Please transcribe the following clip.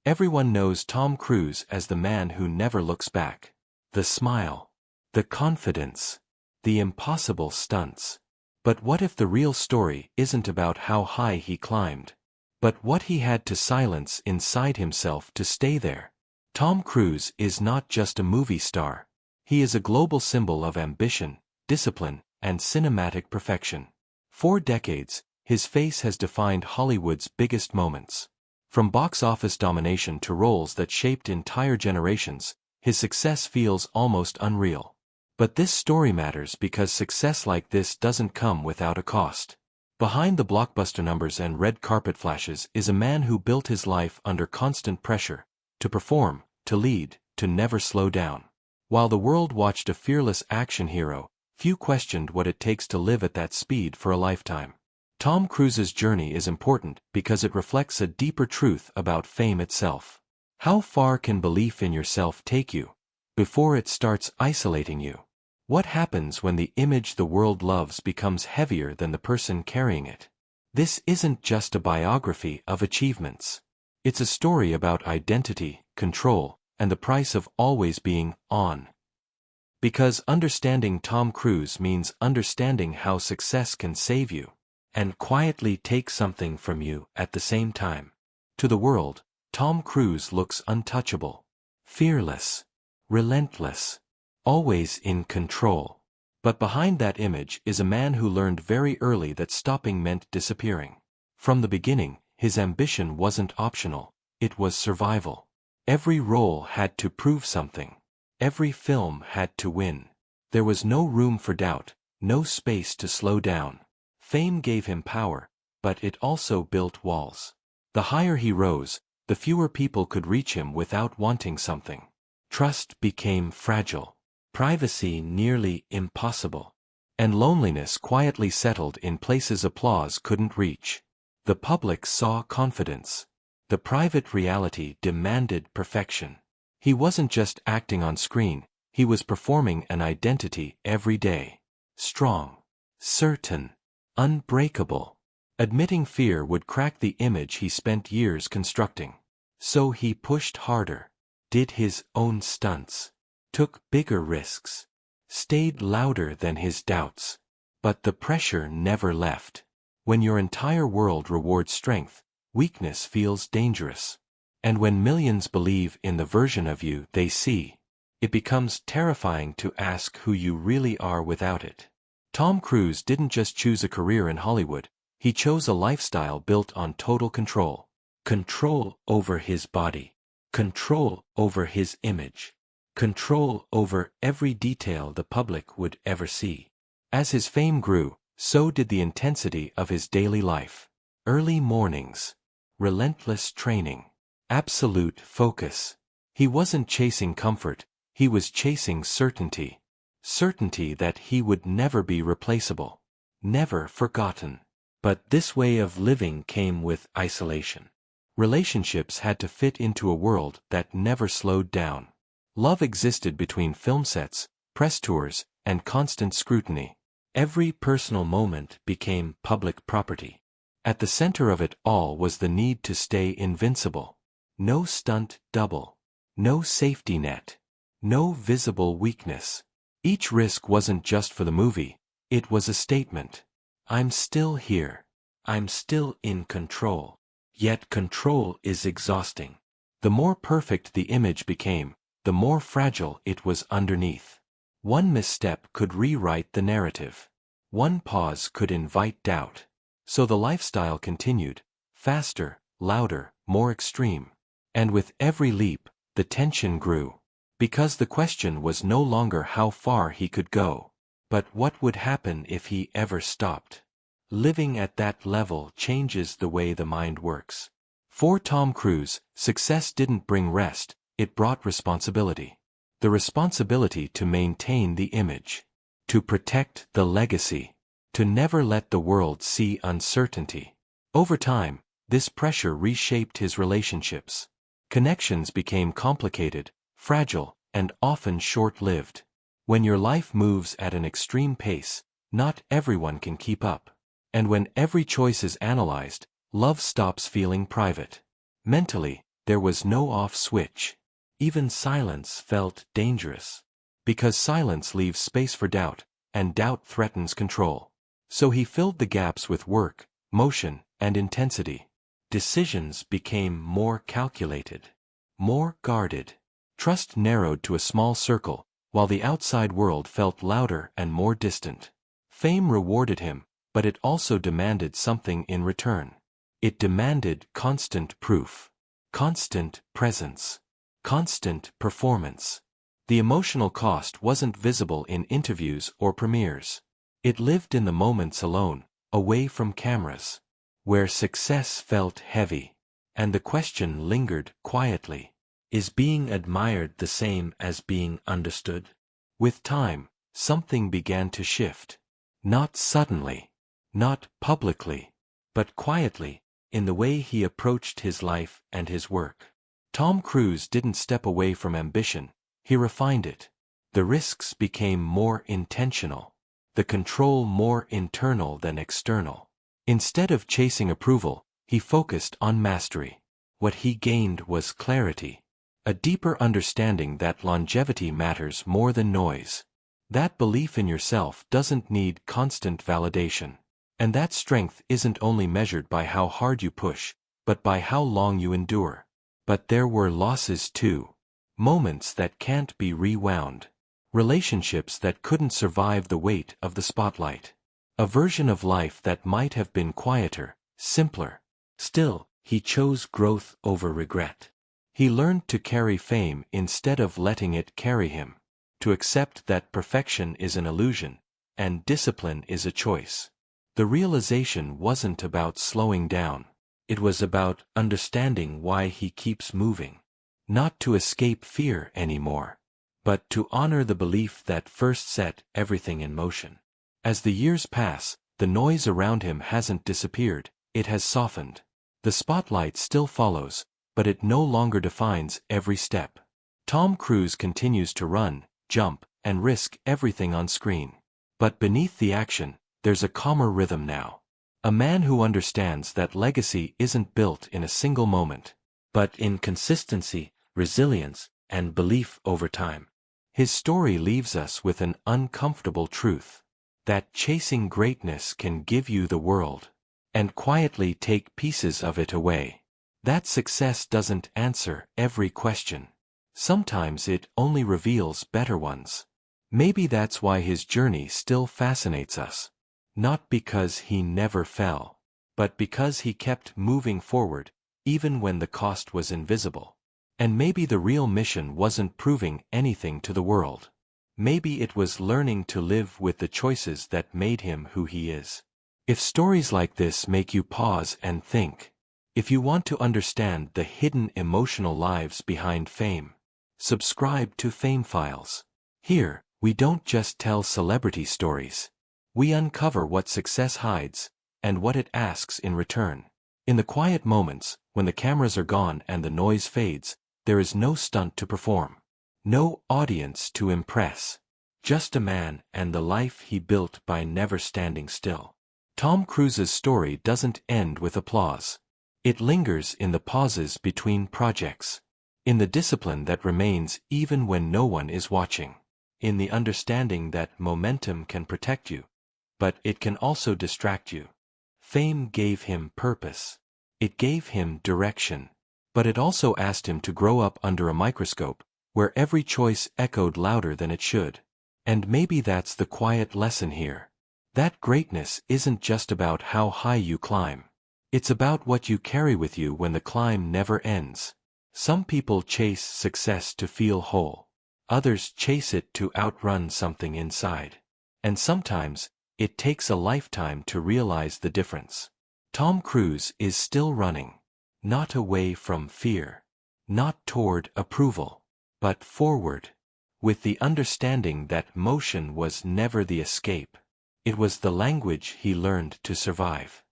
Everyone knows Tom Cruise as the man who never looks back. The smile, the confidence, the impossible stunts. But what if the real story isn't about how high he climbed, but what he had to silence inside himself to stay there? Tom Cruise is not just a movie star. He is a global symbol of ambition, discipline, and cinematic perfection. For decades, his face has defined Hollywood's biggest moments. From box office domination to roles that shaped entire generations, his success feels almost unreal. But this story matters because success like this doesn't come without a cost. Behind the blockbuster numbers and red carpet flashes is a man who built his life under constant pressure, to perform, to lead, to never slow down. While the world watched a fearless action hero, few questioned what it takes to live at that speed for a lifetime. Tom Cruise's journey is important because it reflects a deeper truth about fame itself. How far can belief in yourself take you before it starts isolating you? What happens when the image the world loves becomes heavier than the person carrying it? This isn't just a biography of achievements. It's a story about identity, control, and the price of always being on. Because understanding Tom Cruise means understanding how success can save you and quietly take something from you at the same time. To the world, Tom Cruise looks untouchable, fearless, relentless, always in control. But behind that image is a man who learned very early that stopping meant disappearing. From the beginning, his ambition wasn't optional, it was survival. Every role had to prove something. Every film had to win. There was no room for doubt, no space to slow down. Fame gave him power, but it also built walls. The higher he rose, the fewer people could reach him without wanting something. Trust became fragile. Privacy nearly impossible. And loneliness quietly settled in places applause couldn't reach. The public saw confidence. The private reality demanded perfection. He wasn't just acting on screen, he was performing an identity every day. Strong, certain, unbreakable. Admitting fear would crack the image he spent years constructing. So he pushed harder, did his own stunts, took bigger risks, stayed louder than his doubts. But the pressure never left. When your entire world rewards strength, weakness feels dangerous. And when millions believe in the version of you they see, it becomes terrifying to ask who you really are without it. Tom Cruise didn't just choose a career in Hollywood, he chose a lifestyle built on total control. Control over his body. Control over his image. Control over every detail the public would ever see. As his fame grew, so did the intensity of his daily life. Early mornings. Relentless training. Absolute focus. He wasn't chasing comfort, he was chasing certainty. Certainty that he would never be replaceable. Never forgotten. But this way of living came with isolation. Relationships had to fit into a world that never slowed down. Love existed between film sets, press tours, and constant scrutiny. Every personal moment became public property. At the center of it all was the need to stay invincible. No stunt double. No safety net. No visible weakness. Each risk wasn't just for the movie, it was a statement. I'm still here. I'm still in control. Yet control is exhausting. The more perfect the image became, the more fragile it was underneath. One misstep could rewrite the narrative. One pause could invite doubt. So the lifestyle continued, faster, louder, more extreme. And with every leap, the tension grew. Because the question was no longer how far he could go, but what would happen if he ever stopped. Living at that level changes the way the mind works. For Tom Cruise, success didn't bring rest, it brought responsibility. The responsibility to maintain the image, to protect the legacy, to never let the world see uncertainty. Over time, this pressure reshaped his relationships. Connections became complicated, fragile, and often short-lived. When your life moves at an extreme pace, not everyone can keep up. And when every choice is analyzed, love stops feeling private. Mentally, there was no off switch. Even silence felt dangerous. Because silence leaves space for doubt, and doubt threatens control. So he filled the gaps with work, motion, and intensity. Decisions became more calculated, more guarded. Trust narrowed to a small circle, while the outside world felt louder and more distant. Fame rewarded him, but it also demanded something in return. It demanded constant proof, constant presence, constant performance. The emotional cost wasn't visible in interviews or premieres. It lived in the moments alone, away from cameras, where success felt heavy, and the question lingered quietly. Is being admired the same as being understood? With time, something began to shift. Not suddenly, not publicly, but quietly, in the way he approached his life and his work. Tom Cruise didn't step away from ambition, he refined it. The risks became more intentional, the control more internal than external. Instead of chasing approval, he focused on mastery. What he gained was clarity. A deeper understanding that longevity matters more than noise. That belief in yourself doesn't need constant validation. And that strength isn't only measured by how hard you push, but by how long you endure. But there were losses too. Moments that can't be rewound. Relationships that couldn't survive the weight of the spotlight. A version of life that might have been quieter, simpler. Still, he chose growth over regret. He learned to carry fame instead of letting it carry him. To accept that perfection is an illusion, and discipline is a choice. The realization wasn't about slowing down. It was about understanding why he keeps moving. Not to escape fear anymore, but to honor the belief that first set everything in motion. As the years pass, the noise around him hasn't disappeared, it has softened. The spotlight still follows, but it no longer defines every step. Tom Cruise continues to run, jump, and risk everything on screen. But beneath the action, there's a calmer rhythm now. A man who understands that legacy isn't built in a single moment, but in consistency, resilience, and belief over time. His story leaves us with an uncomfortable truth. That chasing greatness can give you the world, and quietly take pieces of it away. That success doesn't answer every question. Sometimes it only reveals better ones. Maybe that's why his journey still fascinates us. Not because he never fell, but because he kept moving forward, even when the cost was invisible. And maybe the real mission wasn't proving anything to the world. Maybe it was learning to live with the choices that made him who he is. If stories like this make you pause and think, if you want to understand the hidden emotional lives behind fame, subscribe to FameFiles. Here, we don't just tell celebrity stories. We uncover what success hides, and what it asks in return. In the quiet moments, when the cameras are gone and the noise fades, there is no stunt to perform. No audience to impress. Just a man and the life he built by never standing still. Tom Cruise's story doesn't end with applause. It lingers in the pauses between projects. In the discipline that remains even when no one is watching. In the understanding that momentum can protect you, but it can also distract you. Fame gave him purpose. It gave him direction. But it also asked him to grow up under a microscope, where every choice echoed louder than it should. And maybe that's the quiet lesson here. That greatness isn't just about how high you climb. It's about what you carry with you when the climb never ends. Some people chase success to feel whole. Others chase it to outrun something inside. And sometimes, it takes a lifetime to realize the difference. Tom Cruise is still running. Not away from fear. Not toward approval. But forward. With the understanding that motion was never the escape. It was the language he learned to survive.